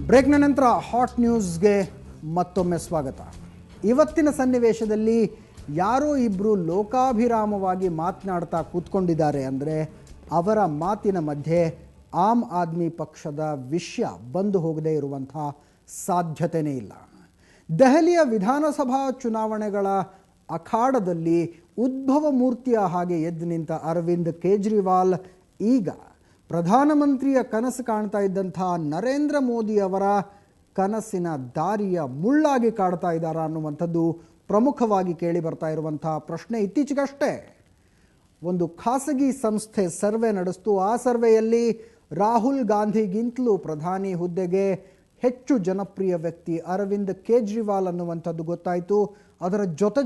ಬ್ರೇಕ್ನ ನಂತರ ಹಾಟ್ ನ್ಯೂಸ್ಗೆ ಮತ್ತೊಮ್ಮೆ ಸ್ವಾಗತ. ಇವತ್ತಿನ ಸನ್ನಿವೇಶದಲ್ಲಿ ಯಾರೋ ಇಬ್ಬರು ಲೋಕಾಭಿರಾಮವಾಗಿ ಮಾತನಾಡ್ತಾ ಕೂತ್ಕೊಂಡಿದ್ದಾರೆ ಅಂದರೆ ಅವರ ಮಾತಿನ ಮಧ್ಯೆ ಆಮ್ ಆದ್ಮಿ ಪಕ್ಷದ ವಿಷಯ ಬಂದು ಹೋಗದೇ ಇರುವಂಥ ಸಾಧ್ಯತೆಯೇ ಇಲ್ಲ. ದೆಹಲಿಯ ವಿಧಾನಸಭಾ ಚುನಾವಣೆಗಳ ಅಖಾಡದಲ್ಲಿ ಉದ್ಭವ ಮೂರ್ತಿಯ ಹಾಗೆ ಎದ್ದು ನಿಂತ ಅರವಿಂದ್ ಕೇಜ್ರಿವಾಲ್ ಈಗ ಪ್ರಧಾನಮಂತ್ರಿಯ ಕನಸು ಕಾಣ್ತಾ ಇದ್ದಂಥ ನರೇಂದ್ರ ಮೋದಿ ಅವರ ಕನಸಿನ ದಾರಿಯ ಮುಳ್ಳಾಗಿ ಕಾಡ್ತಾ ಇದ್ದಾರಾ ಅನ್ನುವಂಥದ್ದು ಪ್ರಮುಖವಾಗಿ ಕೇಳಿ ಬರ್ತಾ ಇರುವಂಥ ಪ್ರಶ್ನೆ. ಇತ್ತೀಚೆಗಷ್ಟೇ ಒಂದು ಖಾಸಗಿ ಸಂಸ್ಥೆ ಸರ್ವೆ ನಡೆಸ್ತು. ಆ ಸರ್ವೆಯಲ್ಲಿ ರಾಹುಲ್ ಗಾಂಧಿಗಿಂತಲೂ ಪ್ರಧಾನಿ ಹುದ್ದೆಗೆ ಹೆಚ್ಚು ಜನಪ್ರಿಯ ವ್ಯಕ್ತಿ ಅರವಿಂದ್ ಕೇಜ್ರಿವಾಲ್ ಅನ್ನುವಂಥದ್ದು ಗೊತ್ತಾಯಿತು. ಅದರ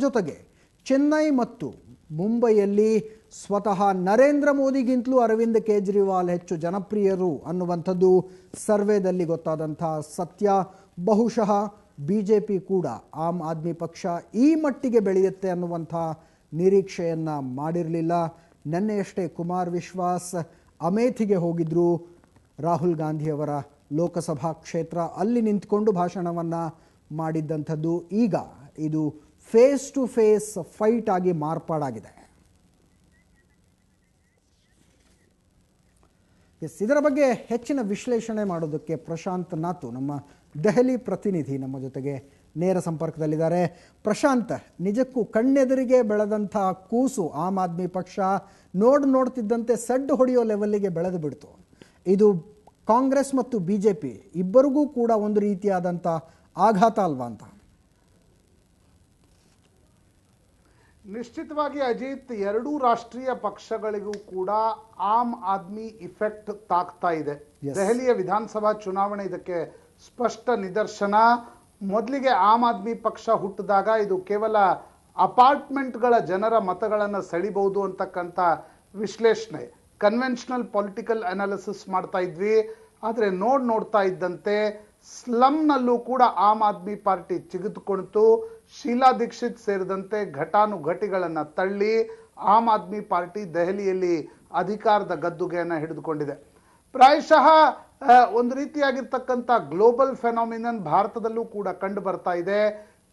ಜೊತೆಗೆ ಚೆನ್ನೈ ಮತ್ತು ಮುಂಬೈಯಲ್ಲಿ ಸ್ವತಃ ನರೇಂದ್ರ ಮೋದಿಗಿಂತಲೂ ಅರವಿಂದ್ ಕೇಜ್ರಿವಾಲ್ ಹೆಚ್ಚು ಜನಪ್ರಿಯರು ಅನ್ನುವಂಥದ್ದು ಸರ್ವೆದಲ್ಲಿ ಗೊತ್ತಾದಂಥ ಸತ್ಯ. ಬಹುಶಃ BJP ಕೂಡ ಆಮ್ ಆದ್ಮಿ ಪಕ್ಷ ಈ ಮಟ್ಟಿಗೆ ಬೆಳೆಯುತ್ತೆ ಅನ್ನುವಂಥ ನಿರೀಕ್ಷೆಯನ್ನು ಮಾಡಿರಲಿಲ್ಲ. ನಿನ್ನೆಯಷ್ಟೇ ಕುಮಾರ್ ವಿಶ್ವಾಸ್ ಅಮೇಥಿಗೆ ಹೋಗಿದ್ರು, ರಾಹುಲ್ ಗಾಂಧಿಯವರ ಲೋಕಸಭಾ ಕ್ಷೇತ್ರ. ಅಲ್ಲಿ ನಿಂತ್ಕೊಂಡು ಭಾಷಣವನ್ನು ಮಾಡಿದ್ದಂಥದ್ದು ಈಗ ಇದು ಫೇಸ್ ಟು ಫೇಸ್ ಫೈಟ್ ಆಗಿ ಮಾರ್ಪಾಡಾಗಿದೆ. ಇದರ ಬಗ್ಗೆ ಹೆಚ್ಚಿನ ವಿಶ್ಲೇಷಣೆ ಮಾಡೋದಕ್ಕೆ ಪ್ರಶಾಂತ್ ನಾತು ನಮ್ಮ ದೆಹಲಿ ಪ್ರತಿನಿಧಿ ನಮ್ಮ ಜೊತೆಗೆ ನೇರ ಸಂಪರ್ಕದಲ್ಲಿದ್ದಾರೆ. ಪ್ರಶಾಂತ್, ನಿಜಕ್ಕೂ ಕಣ್ಣೆದುರಿಗೆ ಬೆಳೆದಂಥ ಕೂಸು ಆಮ್ ಆದ್ಮಿ ಪಕ್ಷ ನೋಡ್ತಿದ್ದಂತೆ ಸಡ್ಡು ಹೊಡೆಯೋ ಲೆವೆಲ್ಲಿಗೆ ಬೆಳೆದು ಬಿಡ್ತು. ಇದು ಕಾಂಗ್ರೆಸ್ ಮತ್ತು BJP ಇಬ್ಬರಿಗೂ ಕೂಡ ಒಂದು ರೀತಿಯಾದಂಥ ಆಘಾತ ಅಲ್ವಾ ಅಂತ? ನಿಶ್ಚಿತವಾಗಿ ಅಜಿತ್, ಎರಡೂ ರಾಷ್ಟ್ರೀಯ ಪಕ್ಷಗಳಿಗೂ ಕೂಡ ಆಮ್ ಆದ್ಮಿ ಇಫೆಕ್ಟ್ ತಾಕ್ತಾ ಇದೆ. ದೆಹಲಿಯ ವಿಧಾನಸಭಾ ಚುನಾವಣೆ ಇದಕ್ಕೆ ಸ್ಪಷ್ಟ ನಿದರ್ಶನ. ಮೊದಲಿಗೆ ಆಮ್ ಆದ್ಮಿ ಪಕ್ಷ ಹುಟ್ಟಿದಾಗ ಇದು ಕೇವಲ ಅಪಾರ್ಟ್ಮೆಂಟ್ಗಳ ಜನರ ಮತಗಳನ್ನು ಸೆಳಿಬಹುದು ಅಂತಕ್ಕಂಥ ವಿಶ್ಲೇಷಣೆ, ಕನ್ವೆನ್ಷನಲ್ ಪೊಲಿಟಿಕಲ್ ಅನಾಲಿಸಿಸ್ ಮಾಡ್ತಾ ಇದ್ವಿ. ಆದರೆ ನೋಡ್ತಾ ಇದ್ದಂತೆ ಸ್ಲಮ್ನಲ್ಲೂ ಕೂಡ ಆಮ್ ಆದ್ಮಿ ಪಾರ್ಟಿ ಚಿಗಿದುಕೊಳ್ತು. ಶೀಲಾ ದೀಕ್ಷಿತ್ ಸೇರಿದಂತೆ ಘಟಾನುಘಟಿಗಳನ್ನು ತಳ್ಳಿ ಆಮ್ ಆದ್ಮಿ ಪಾರ್ಟಿ ದೆಹಲಿಯಲ್ಲಿ ಅಧಿಕಾರದ ಗದ್ದುಗೆಯನ್ನು ಹಿಡಿದುಕೊಂಡಿದೆ. ಪ್ರಾಯಶಃ ಒಂದು ರೀತಿಯಾಗಿರ್ತಕ್ಕಂಥ ಗ್ಲೋಬಲ್ ಫೆನಾಮಿನನ್ ಭಾರತದಲ್ಲೂ ಕೂಡ ಕಂಡು ಬರ್ತಾ ಇದೆ.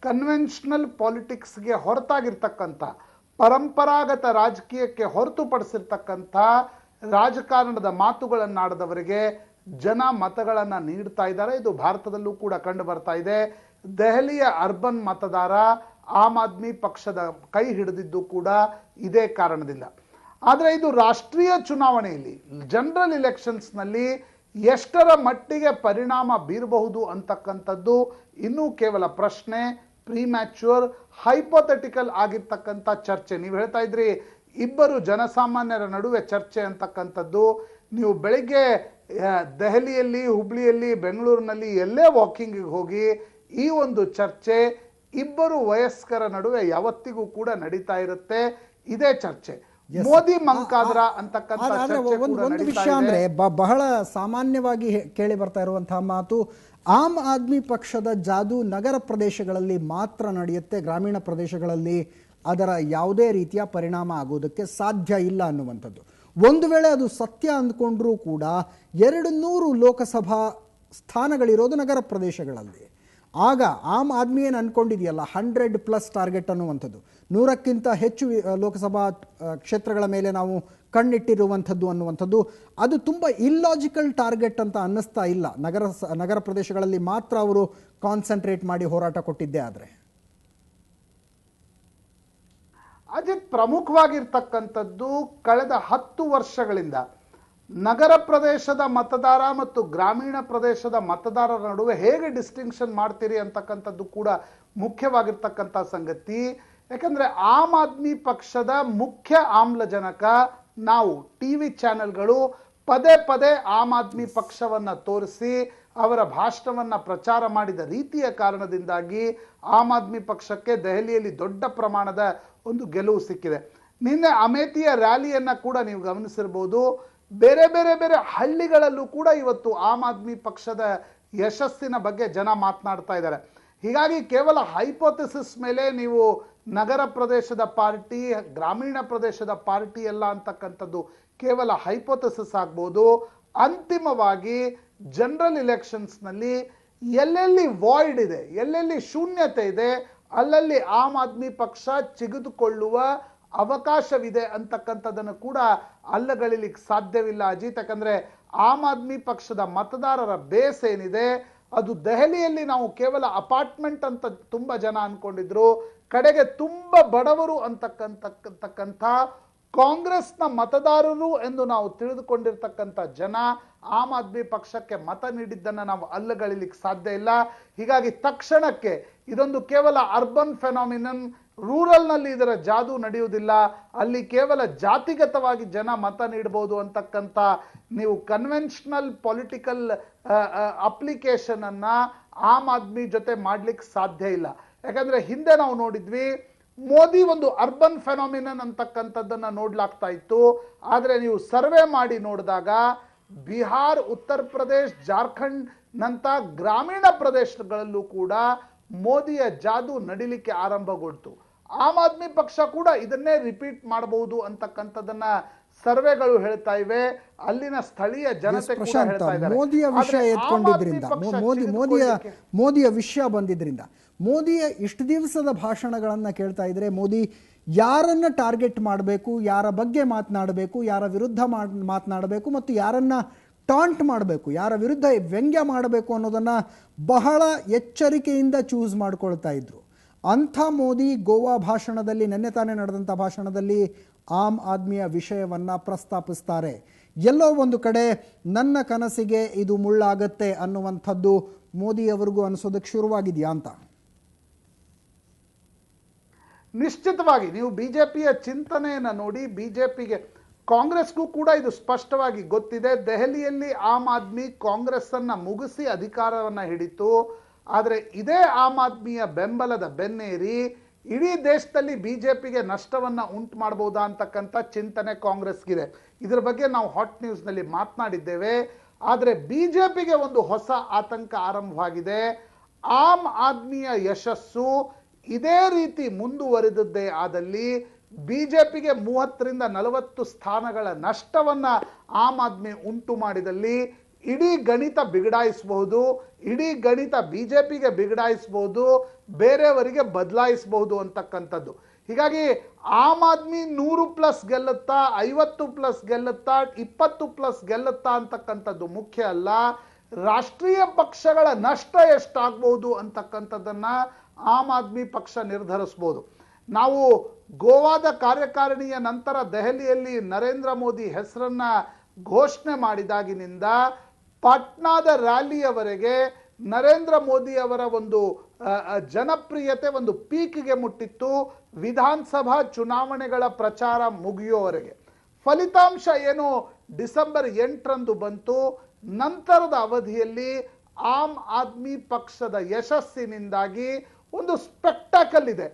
ಕನ್ವೆನ್ಷನಲ್ ಪಾಲಿಟಿಕ್ಸ್ಗೆ ಹೊರತಾಗಿರ್ತಕ್ಕಂಥ, ಪರಂಪರಾಗತ ರಾಜಕೀಯಕ್ಕೆ ಹೊರತುಪಡಿಸಿರ್ತಕ್ಕಂಥ ರಾಜಕಾರಣದ ಮಾತುಗಳನ್ನಾಡದವರಿಗೆ ಜನ ಮತಗಳನ್ನು ನೀಡ್ತಾ ಇದ್ದಾರೆ. ಇದು ಭಾರತದಲ್ಲೂ ಕೂಡ ಕಂಡು ಬರ್ತಾ ಇದೆ. ದೆಹಲಿಯ ಅರ್ಬನ್ ಮತದಾರ ಆಮ್ ಆದ್ಮಿ ಪಕ್ಷದ ಕೈ ಹಿಡಿದಿದ್ದು ಕೂಡ ಇದೇ ಕಾರಣದಿಂದ. ಆದರೆ ಇದು ರಾಷ್ಟ್ರೀಯ ಚುನಾವಣೆಯಲ್ಲಿ, ಜನರಲ್ ಇಲೆಕ್ಷನ್ಸ್ನಲ್ಲಿ ಎಷ್ಟರ ಮಟ್ಟಿಗೆ ಪರಿಣಾಮ ಬೀರಬಹುದು ಅಂತಕ್ಕಂಥದ್ದು ಇನ್ನೂ ಕೇವಲ ಪ್ರಶ್ನೆ, ಪ್ರಿಮ್ಯಾಚ್ಯೂರ್, ಹೈಪೋಥೆಟಿಕಲ್ ಆಗಿರ್ತಕ್ಕಂಥ ಚರ್ಚೆ. ನೀವು ಹೇಳ್ತಾ ಇದ್ರಿ ಇಬ್ಬರು ಜನಸಾಮಾನ್ಯರ ನಡುವೆ ಚರ್ಚೆ ಅಂತಕ್ಕಂಥದ್ದು. ನೀವು ಬೆಳಿಗ್ಗೆ ದೆಹಲಿಯಲ್ಲಿ, ಹುಬ್ಳಿಯಲ್ಲಿ, ಬೆಂಗಳೂರಿನಲ್ಲಿ ಎಲ್ಲೇ ವಾಕಿಂಗಿಗೆ ಹೋಗಿ ಈ ಒಂದು ಚರ್ಚೆ ಇಬ್ಬರು ವಯಸ್ಕರ ನಡುವೆ ಯಾವತ್ತಿಗೂ ಕೂಡ ನಡೀತಾ ಇರುತ್ತೆ. ಇದೇ ಚರ್ಚೆ ಮೋದಿ ಮಂಕಾದ್ರ ಅಂತಕ್ಕಂಥ ಒಂದು ವಿಷಯ ಅಂದ್ರೆ ಬಹಳ ಸಾಮಾನ್ಯವಾಗಿ ಕೇಳಿ ಬರ್ತಾ ಇರುವಂತಹ ಮಾತು, ಆಮ್ ಆದ್ಮಿ ಪಕ್ಷದ ಜಾದು ನಗರ ಪ್ರದೇಶಗಳಲ್ಲಿ ಮಾತ್ರ ನಡೆಯುತ್ತೆ, ಗ್ರಾಮೀಣ ಪ್ರದೇಶಗಳಲ್ಲಿ ಅದರ ಯಾವುದೇ ರೀತಿಯ ಪರಿಣಾಮ ಆಗೋದಕ್ಕೆ ಸಾಧ್ಯ ಇಲ್ಲ ಅನ್ನುವಂಥದ್ದು. ಒಂದು ವೇಳೆ ಅದು ಸತ್ಯ ಅಂದ್ಕೊಂಡ್ರೂ ಕೂಡ 200 ಲೋಕಸಭಾ ಸ್ಥಾನಗಳಿರೋದು ನಗರ ಪ್ರದೇಶಗಳಲ್ಲಿ. ಆಗ ಆಮ್ ಆದ್ಮಿ ಏನು ಅಂದ್ಕೊಂಡಿದೆಯಲ್ಲ 100+ ಟಾರ್ಗೆಟ್ ಅನ್ನುವಂಥದ್ದು, 100ಕ್ಕಿಂತ ಹೆಚ್ಚು ಲೋಕಸಭಾ ಕ್ಷೇತ್ರಗಳ ಮೇಲೆ ನಾವು ಕಣ್ಣಿಟ್ಟಿರುವಂಥದ್ದು ಅನ್ನುವಂಥದ್ದು, ಅದು ತುಂಬ ಇಲ್ಲಾಜಿಕಲ್ ಟಾರ್ಗೆಟ್ ಅಂತ ಅನ್ನಿಸ್ತಾ ಇಲ್ಲ. ನಗರ ಪ್ರದೇಶಗಳಲ್ಲಿ ಮಾತ್ರ ಅವರು ಕಾನ್ಸಂಟ್ರೇಟ್ ಮಾಡಿ ಹೋರಾಟ ಕೊಟ್ಟಿದ್ದೇ ಆದರೆ. ಅಜಿತ್, ಪ್ರಮುಖವಾಗಿರ್ತಕ್ಕಂಥದ್ದು ಕಳೆದ 10 ವರ್ಷಗಳಿಂದ ನಗರ ಪ್ರದೇಶದ ಮತದಾರ ಮತ್ತು ಗ್ರಾಮೀಣ ಪ್ರದೇಶದ ಮತದಾರರ ನಡುವೆ ಹೇಗೆ ಡಿಸ್ಟಿಂಕ್ಷನ್ ಮಾಡ್ತೀರಿ ಅಂತಕ್ಕಂಥದ್ದು ಕೂಡ ಮುಖ್ಯವಾಗಿರ್ತಕ್ಕಂಥ ಸಂಗತಿ. ಯಾಕಂದ್ರೆ ಆಮ್ ಆದ್ಮಿ ಪಕ್ಷದ ಮುಖ್ಯ ಆಮ್ಲಜನಕ ನಾವು TV ಚಾನೆಲ್ಗಳು ಪದೇ ಆಮ್ ಆದ್ಮಿ ಪಕ್ಷವನ್ನ ತೋರಿಸಿ ಅವರ ಭಾಷಣವನ್ನ ಪ್ರಚಾರ ಮಾಡಿದ ರೀತಿಯ ಕಾರಣದಿಂದಾಗಿ ಆಮ್ ಆದ್ಮಿ ಪಕ್ಷಕ್ಕೆ ದೆಹಲಿಯಲ್ಲಿ ದೊಡ್ಡ ಪ್ರಮಾಣದ ಒಂದು ಗೆಲುವು ಸಿಕ್ಕಿದೆ. ನಿನ್ನೆ ಅಮೇಥಿಯ ರ್ಯಾಲಿಯನ್ನ ಕೂಡ ನೀವು ಗಮನಿಸಿರಬಹುದು. ಬೇರೆ ಹಳ್ಳಿಗಳಲ್ಲೂ ಕೂಡ ಇವತ್ತು ಆಮ್ ಆದ್ಮಿ ಪಕ್ಷದ ಯಶಸ್ಸಿನ ಬಗ್ಗೆ ಜನ ಮಾತನಾಡ್ತಾ ಇದ್ದಾರೆ. ಹೀಗಾಗಿ ಕೇವಲ ಹೈಪೋಥೆಸಿಸ್ ಮೇಲೆ ನೀವು ನಗರ ಪ್ರದೇಶದ ಪಾರ್ಟಿ, ಗ್ರಾಮೀಣ ಪ್ರದೇಶದ ಪಾರ್ಟಿ ಎಲ್ಲ ಅಂತಕ್ಕಂಥದ್ದು ಕೇವಲ ಹೈಪೋಥೆಸಿಸ್ ಆಗ್ಬೋದು. ಅಂತಿಮವಾಗಿ ಜನರಲ್ ಇಲೆಕ್ಷನ್ಸ್ ನಲ್ಲಿ ಎಲ್ಲೆಲ್ಲಿ ವಾಯ್ಡ್ ಇದೆ, ಎಲ್ಲೆಲ್ಲಿ ಶೂನ್ಯತೆ ಇದೆ, ಅಲ್ಲಲ್ಲಿ ಆಮ್ ಆದ್ಮಿ ಪಕ್ಷ ಚಿಗಿದುಕೊಳ್ಳುವ ಅವಕಾಶವಿದೆ ಅಂತಕ್ಕಂಥದ್ದನ್ನು ಕೂಡ ಅಲ್ಲಗಳಿಲಿಕ್ಕೆ ಸಾಧ್ಯವಿಲ್ಲ ಅಜಿತ್. ಯಾಕಂದ್ರೆ ಆಮ್ ಆದ್ಮಿ ಪಕ್ಷದ ಮತದಾರರ ಬೇಸ್ ಏನಿದೆ ಅದು ದೆಹಲಿಯಲ್ಲಿ ನಾವು ಕೇವಲ ಅಪಾರ್ಟ್ಮೆಂಟ್ ಅಂತ ತುಂಬಾ ಜನ ಅನ್ಕೊಂಡಿದ್ರು, ಕಡೆಗೆ ತುಂಬಾ ಬಡವರು ಅಂತಕ್ಕಂಥ ಕಾಂಗ್ರೆಸ್ನ ಮತದಾರರು ಎಂದು ನಾವು ತಿಳಿದುಕೊಂಡಿರ್ತಕ್ಕಂಥ ಜನ ಆಮ್ ಆದ್ಮಿ ಪಕ್ಷಕ್ಕೆ ಮತ ನೀಡಿದ್ದನ್ನು ನಾವು ಅಲ್ಲಗಳಿಲಿಕ್ಕೆ ಸಾಧ್ಯ ಇಲ್ಲ. ಹೀಗಾಗಿ ತಕ್ಷಣಕ್ಕೆ ಇದೊಂದು ಕೇವಲ ಅರ್ಬನ್ ಫೆನಾಮಿನನ್, ರೂರಲ್ನಲ್ಲಿ ಇದರ ಜಾದು ನಡೆಯುವುದಿಲ್ಲ, ಅಲ್ಲಿ ಕೇವಲ ಜಾತಿಗತವಾಗಿ ಜನ ಮತ ನೀಡಬಹುದು ಅಂತಕ್ಕಂಥ ನೀವು ಕನ್ವೆನ್ಷನಲ್ ಪೊಲಿಟಿಕಲ್ ಅಪ್ಲಿಕೇಶನ್ ಅನ್ನ ಆಮ್ ಆದ್ಮಿ ಜೊತೆ ಮಾಡ್ಲಿಕ್ಕೆ ಸಾಧ್ಯ ಇಲ್ಲ. ಯಾಕಂದ್ರೆ ಹಿಂದೆ ನಾವು ನೋಡಿದ್ವಿ ಮೋದಿ ಒಂದು ಅರ್ಬನ್ ಫೆನಾಮಿನನ್ ಅಂತಕ್ಕಂಥದ್ದನ್ನ ನೋಡ್ಲಾಗ್ತಾ ಇತ್ತು. ಆದ್ರೆ ನೀವು ಸರ್ವೆ ಮಾಡಿ ನೋಡಿದಾಗ ಬಿಹಾರ್, ಉತ್ತರ ಪ್ರದೇಶ್, ಜಾರ್ಖಂಡ್ ನಂತ ಗ್ರಾಮೀಣ ಪ್ರದೇಶಗಳಲ್ಲೂ ಕೂಡ ಮೋದಿಯ ಜಾದು ನಡಿಲಿಕ್ಕೆ ಆರಂಭಗೊಳ್ತು. ಆಮ್ ಆದ್ಮಿ ಪಕ್ಷ ಕೂಡ ಇದನ್ನೇ ರಿಪೀಟ್ ಮಾಡಬಹುದು ಅಂತಕ್ಕಂಥದ್ದನ್ನ ಸರ್ವೆಗಳು ಹೇಳ್ತಾ ಇವೆ, ಅಲ್ಲಿನ ಸ್ಥಳೀಯ ಜನತೆ ಕೂಡ ಹೇಳ್ತಾ ಇದ್ದಾರೆ. ಮೋದಿಯ ವಿಷಯ ಎತ್ಕೊಂಡಿದ್ರಿಂದ, ಮೋದಿಯ ವಿಷಯ ಬಂದಿದ್ರಿಂದ, ಮೋದಿಯ ಇಷ್ಟು ದಿವಸದ ಭಾಷಣಗಳನ್ನ ಕೇಳ್ತಾ ಇದ್ರೆ ಮೋದಿ ಯಾರನ್ನ ಟಾರ್ಗೆಟ್ ಮಾಡಬೇಕು, ಯಾರ ಬಗ್ಗೆ ಮಾತನಾಡಬೇಕು, ಯಾರ ವಿರುದ್ಧ ಮಾತನಾಡಬೇಕು ಮತ್ತು ಯಾರನ್ನ ಟಾಂಟ್ ಮಾಡಬೇಕು, ಯಾರ ವಿರುದ್ಧ ವ್ಯಂಗ್ಯ ಮಾಡಬೇಕು ಅನ್ನೋದನ್ನ ಬಹಳ ಎಚ್ಚರಿಕೆಯಿಂದ ಚೂಸ್ ಮಾಡ್ಕೊಳ್ತಾ ಇದ್ರು. ಅಂಥ ಮೋದಿ ಗೋವಾ ಭಾಷಣದಲ್ಲಿ, ನಿನ್ನೆ ತಾನೇ ನಡೆದಂಥ ಭಾಷಣದಲ್ಲಿ ಆಮ್ ಆದ್ಮಿಯ ವಿಷಯವನ್ನ ಪ್ರಸ್ತಾಪಿಸ್ತಾರೆ. ಎಲ್ಲೋ ಒಂದು ಕಡೆ ನನ್ನ ಕನಸಿಗೆ ಇದು ಮುಳ್ಳಾಗತ್ತೆ ಅನ್ನುವಂಥದ್ದು ಮೋದಿಯವರಿಗೂ ಅನಿಸೋದಕ್ಕೆ ಶುರುವಾಗಿದೆಯಾ ಅಂತ? ನಿಶ್ಚಿತವಾಗಿ ನೀವು ಬಿಜೆಪಿಯ ಚಿಂತನೆಯನ್ನು ನೋಡಿ, ಬಿಜೆಪಿಗೆ, ಕಾಂಗ್ರೆಸ್ಗೂ ಕೂಡ ಇದು ಸ್ಪಷ್ಟವಾಗಿ ಗೊತ್ತಿದೆ. ದೆಹಲಿಯಲ್ಲಿ ಆಮ್ ಆದ್ಮಿ ಕಾಂಗ್ರೆಸ್ ಅನ್ನ ಮುಗಿಸಿ ಅಧಿಕಾರವನ್ನ ಹಿಡಿತು. ಆದರೆ ಇದೇ ಆಮ್ ಆದ್ಮಿಯ ಬೆಂಬಲದ ಬೆನ್ನೇರಿ ಇಡೀ ದೇಶದಲ್ಲಿ ಬಿಜೆಪಿಗೆ ನಷ್ಟವನ್ನ ಉಂಟು ಮಾಡಬಹುದಾ ಅಂತಕ್ಕಂಥ ಚಿಂತನೆ ಕಾಂಗ್ರೆಸ್ಗಿದೆ. ಇದರ ಬಗ್ಗೆ ನಾವು ಹಾಟ್ ನ್ಯೂಸ್ ನಲ್ಲಿ ಮಾತನಾಡಿದ್ದೇವೆ. ಆದರೆ ಬಿಜೆಪಿಗೆ ಒಂದು ಹೊಸ ಆತಂಕ ಆರಂಭವಾಗಿದೆ. ಆಮ್ ಆದ್ಮಿಯ ಯಶಸ್ಸು ಇದೇ ರೀತಿ ಮುಂದುವರಿದದ್ದೇ ಆದಲ್ಲಿ ಬಿಜೆಪಿಗೆ 30ರಿಂದ 40 ಸ್ಥಾನಗಳ ನಷ್ಟವನ್ನ ಆಮ್ ಆದ್ಮಿ ಉಂಟು ಮಾಡಿದಲ್ಲಿ ಇಡೀ ಗಣಿತ ಬಿಗಡಾಯಿಸಬಹುದು, ಇಡೀ ಗಣಿತ ಬಿಜೆಪಿಗೆ ಬಿಗಡಾಯಿಸಬಹುದು, ಬೇರೆಯವರಿಗೆ ಬದಲಾಯಿಸಬಹುದು ಅಂತಕ್ಕಂಥದ್ದು. ಹೀಗಾಗಿ ಆಮ್ ಆದ್ಮಿ 100+ ಗೆಲ್ಲುತ್ತಾ, 50+ ಗೆಲ್ಲುತ್ತಾ, 20+ ಗೆಲ್ಲುತ್ತಾ ಅಂತಕ್ಕಂಥದ್ದು ಮುಖ್ಯ ಅಲ್ಲ. ರಾಷ್ಟ್ರೀಯ ಪಕ್ಷಗಳ ನಷ್ಟ ಎಷ್ಟಾಗಬಹುದು ಅಂತಕ್ಕಂಥದ್ದನ್ನ ಆಮ್ ಆದ್ಮಿ ಪಕ್ಷ ನಿರ್ಧರಿಸಬಹುದು. ನಾವು ಗೋವಾದ ಕಾರ್ಯಕಾರಿಣಿಯ ನಂತರ ದೆಹಲಿಯಲ್ಲಿ ನರೇಂದ್ರ ಮೋದಿ ಹೆಸರನ್ನ ಘೋಷಣೆ ಮಾಡಿದಾಗಿನಿಂದ ಪಾಟ್ನಾದ ರ್ಯಾಲಿಯವರೆಗೆ ನರೇಂದ್ರ ಮೋದಿ ಅವರ ಒಂದು ಜನಪ್ರಿಯತೆ ಒಂದು ಪೀಕ್ಗೆ ಮುಟ್ಟಿತ್ತು. ವಿಧಾನಸಭಾ ಚುನಾವಣೆಗಳ ಪ್ರಚಾರ ಮುಗಿಯುವವರೆಗೆ ಫಲಿತಾಂಶ ಏನು ಡಿಸೆಂಬರ್ 8ರಂದು ಬಂತು. ನಂತರದ ಅವಧಿಯಲ್ಲಿ ಆಮ್ ಆದ್ಮಿ ಪಕ್ಷದ ಯಶಸ್ಸಿನಿಂದಾಗಿ ಒಂದು ಸ್ಪೆಕ್ಟಾಕಲ್ ಇದೆ.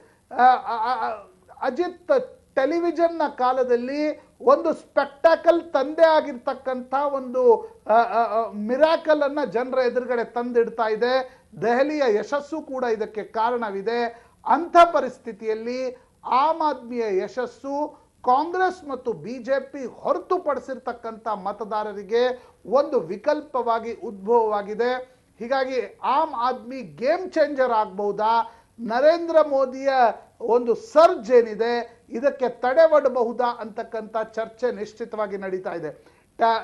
ಅಜಿತ್, ಟೆಲಿವಿಷನ್ನ ಕಾಲದಲ್ಲಿ ಒಂದು ಸ್ಪೆಕ್ಟಾಕಲ್ ತಂದೆ ಆಗಿರ್ತಕ್ಕಂಥ ಒಂದು ಮಿರಾಕಲ್ ಅನ್ನ ಜನರ ಎದುರುಗಡೆ ತಂದಿಡ್ತಾ ಇದೆ. ದೆಹಲಿಯ ಯಶಸ್ಸು ಕೂಡ ಇದಕ್ಕೆ ಕಾರಣವಿದೆ. ಅಂಥ ಪರಿಸ್ಥಿತಿಯಲ್ಲಿ ಆಮ್ ಆದ್ಮಿಯ ಯಶಸ್ಸು ಕಾಂಗ್ರೆಸ್ ಮತ್ತು ಬಿಜೆಪಿ ಹೊರತುಪಡಿಸಿರ್ತಕ್ಕಂಥ ಮತದಾರರಿಗೆ ಒಂದು ವಿಕಲ್ಪವಾಗಿ ಉದ್ಭವವಾಗಿದೆ. ಹೀಗಾಗಿ ಆಮ್ ಆದ್ಮಿ ಗೇಮ್ ಚೇಂಜರ್ ಆಗಬಹುದಾ? ನರೇಂದ್ರ ಮೋದಿಯ ಒಂದು ಸರ್ಜ್ ಏನಿದೆ ಇದಕ್ಕೆ ತಡೆ ಒಡ್ಡಬಹುದಾ ಅಂತಕ್ಕಂಥ ಚರ್ಚೆ ನಿಶ್ಚಿತವಾಗಿ ನಡೀತಾ ಇದೆ.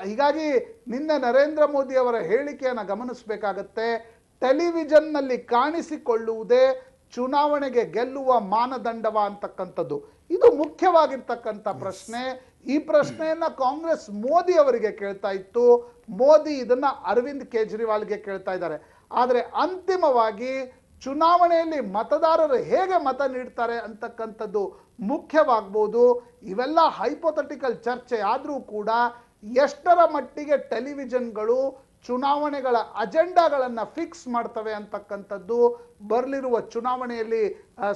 ಹೀಗಾಗಿ ನಿನ್ನೆ ನರೇಂದ್ರ ಮೋದಿ ಅವರ ಹೇಳಿಕೆಯನ್ನು ಗಮನಿಸಬೇಕಾಗತ್ತೆ. ಟೆಲಿವಿಷನ್ನಲ್ಲಿ ಕಾಣಿಸಿಕೊಳ್ಳುವುದೇ ಚುನಾವಣೆಗೆ ಗೆಲ್ಲುವ ಮಾನದಂಡವ ಅಂತಕ್ಕಂಥದ್ದು ಇದು ಮುಖ್ಯವಾಗಿರ್ತಕ್ಕಂಥ ಪ್ರಶ್ನೆ. ಈ ಪ್ರಶ್ನೆಯನ್ನ ಕಾಂಗ್ರೆಸ್ ಮೋದಿ ಅವರಿಗೆ ಕೇಳ್ತಾ ಇತ್ತು. ಮೋದಿ ಇದನ್ನ ಅರವಿಂದ್ ಕೇಜ್ರಿವಾಲ್ಗೆ ಕೇಳ್ತಾ ಇದ್ದಾರೆ. ಆದರೆ ಅಂತಿಮವಾಗಿ ಚುನಾವಣೆಯಲ್ಲಿ ಮತದಾರರು ಹೇಗೆ ಮತ ನೀಡ್ತಾರೆ ಅಂತಕ್ಕಂಥದ್ದು ಮುಖ್ಯವಾಗಬಹುದು. ಇವೆಲ್ಲ ಹೈಪೋಥೆಟಿಕಲ್ ಚರ್ಚೆ ಆದರೂ ಕೂಡ ಎಷ್ಟರ ಮಟ್ಟಿಗೆ ಟೆಲಿವಿಷನ್ಗಳು ಚುನಾವಣೆಗಳ ಅಜೆಂಡಾಗಳನ್ನು ಫಿಕ್ಸ್ ಮಾಡ್ತವೆ ಅಂತಕ್ಕಂಥದ್ದು ಬರಲಿರುವ ಚುನಾವಣೆಯಲ್ಲಿ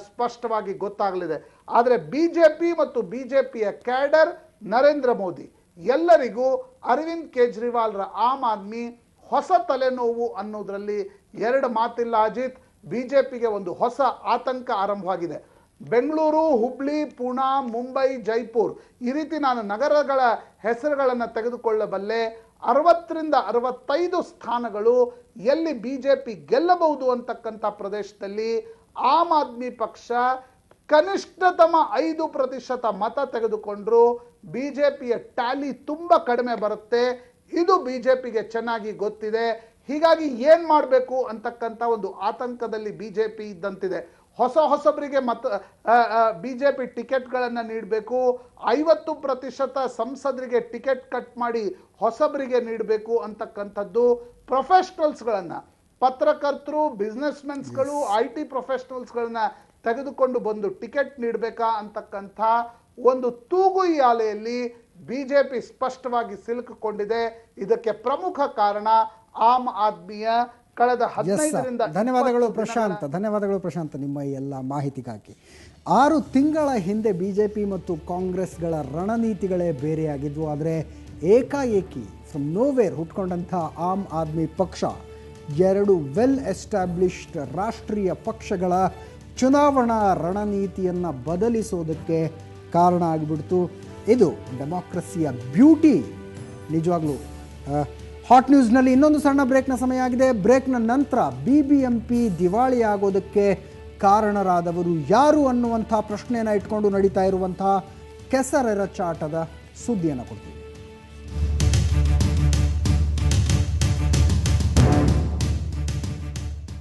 ಸ್ಪಷ್ಟವಾಗಿ ಗೊತ್ತಾಗಲಿದೆ. ಆದರೆ ಬಿಜೆಪಿ ಮತ್ತು ಬಿಜೆಪಿಯ ಕ್ಯಾಡರ್, ನರೇಂದ್ರ ಮೋದಿ ಎಲ್ಲರಿಗೂ ಅರವಿಂದ್ ಕೇಜ್ರಿವಾಲ್ರ ಆಮ್ ಆದ್ಮಿ ಹೊಸ ತಲೆನೋವು ಅನ್ನೋದ್ರಲ್ಲಿ ಎರಡು ಮಾತಿಲ್ಲ ಅಜಿತ್. ಬಿಜೆಪಿಗೆ ಒಂದು ಹೊಸ ಆತಂಕ ಆರಂಭವಾಗಿದೆ. ಬೆಂಗಳೂರು, ಹುಬ್ಳಿ, ಪುಣಾ, ಮುಂಬೈ, ಜೈಪುರ್ ಈ ರೀತಿ ನಾನು ನಗರಗಳ ಹೆಸರುಗಳನ್ನು ತೆಗೆದುಕೊಳ್ಳಬಲ್ಲೆ. 60ರಿಂದ 65 ಸ್ಥಾನಗಳು ಎಲ್ಲಿ ಬಿಜೆಪಿ ಗೆಲ್ಲಬಹುದು ಅಂತಕ್ಕಂಥ ಪ್ರದೇಶದಲ್ಲಿ ಆಮ್ ಆದ್ಮಿ ಪಕ್ಷ ಕನಿಷ್ಠತಮ 5% ಮತ ತೆಗೆದುಕೊಂಡ್ರು ಬಿಜೆಪಿಯ ಟ್ಯಾಲಿ ತುಂಬಾ ಕಡಿಮೆ ಬರುತ್ತೆ. ಇದು ಬಿಜೆಪಿಗೆ ಚೆನ್ನಾಗಿ ಗೊತ್ತಿದೆ. ಹೀಗಾಗಿ ಏನ್ ಮಾಡಬೇಕು ಅಂತಕ್ಕಂಥ ಒಂದು ಆತಂಕದಲ್ಲಿ ಬಿಜೆಪಿ ಇದ್ದಂತಿದೆ. ಹೊಸಬರಿಗೆ ಬಿಜೆಪಿ ಟಿಕೆಟ್ಗಳನ್ನು ನೀಡಬೇಕು, 50% ಸಂಸದರಿಗೆ ಟಿಕೆಟ್ ಕಟ್ ಮಾಡಿ ಹೊಸಬರಿಗೆ ನೀಡಬೇಕು ಅಂತಕ್ಕಂಥದ್ದು. ಪ್ರೊಫೆಷನಲ್ಸ್ಗಳನ್ನ, ಪತ್ರಕರ್ತರು, ಬಿಸ್ನೆಸ್ ಮೆನ್ಸ್ಗಳು, IT ಪ್ರೊಫೆಷನಲ್ಸ್ಗಳನ್ನ ತೆಗೆದುಕೊಂಡು ಬಂದು ಟಿಕೆಟ್ ನೀಡಬೇಕಾ ಅಂತಕ್ಕಂಥ ಒಂದು ತೂಗುಯ್ಯಾಲೆಯಲ್ಲಿ ಬಿಜೆಪಿ ಸ್ಪಷ್ಟವಾಗಿ ಸಿಲುಕಿಕೊಂಡಿದೆ. ಇದಕ್ಕೆ ಪ್ರಮುಖ ಕಾರಣ ಆಮ್ ಆದ್ಮಿಯ ಕಳೆದ 15ರಿಂದ ಧನ್ಯವಾದಗಳು ಪ್ರಶಾಂತ್ ನಿಮ್ಮ ಈ ಎಲ್ಲ ಮಾಹಿತಿಗಾಗಿ. 6 ತಿಂಗಳ ಹಿಂದೆ ಬಿಜೆಪಿ ಮತ್ತು ಕಾಂಗ್ರೆಸ್ಗಳ ರಣನೀತಿಗಳೇ ಬೇರೆಯಾಗಿದ್ವು. ಆದರೆ ಏಕಾಏಕಿ ಫ್ರಮ್ ನೋವೇರ್ ಹುಟ್ಕೊಂಡಂಥ ಆಮ್ ಆದ್ಮಿ ಪಕ್ಷ 2 ವೆಲ್ ಎಸ್ಟಾಬ್ಲಿಷ್ಡ್ ರಾಷ್ಟ್ರೀಯ ಪಕ್ಷಗಳ ಚುನಾವಣಾ ರಣನೀತಿಯನ್ನು ಬದಲಿಸೋದಕ್ಕೆ ಕಾರಣ ಆಗಿಬಿಡ್ತು. ಇದು ಡೆಮಾಕ್ರಸಿಯ ಬ್ಯೂಟಿ. ನಿಜವಾಗ್ಲೂ ಹಾಟ್ ನ್ಯೂಸ್ನಲ್ಲಿ ಇನ್ನೊಂದು ಸಣ್ಣ ಬ್ರೇಕ್ನ ಸಮಯ ಆಗಿದೆ. ಬ್ರೇಕ್ನ ನಂತರ BBMP ದಿವಾಳಿ ಆಗೋದಕ್ಕೆ ಕಾರಣರಾದವರು ಯಾರು ಅನ್ನುವಂಥ ಪ್ರಶ್ನೆಯನ್ನು ಇಟ್ಕೊಂಡು ನಡೀತಾ ಇರುವಂಥ ಕೆಸರೆರಚಾಟದ ಸುದ್ದಿಯನ್ನು ಕೊಡ್ತೀವಿ.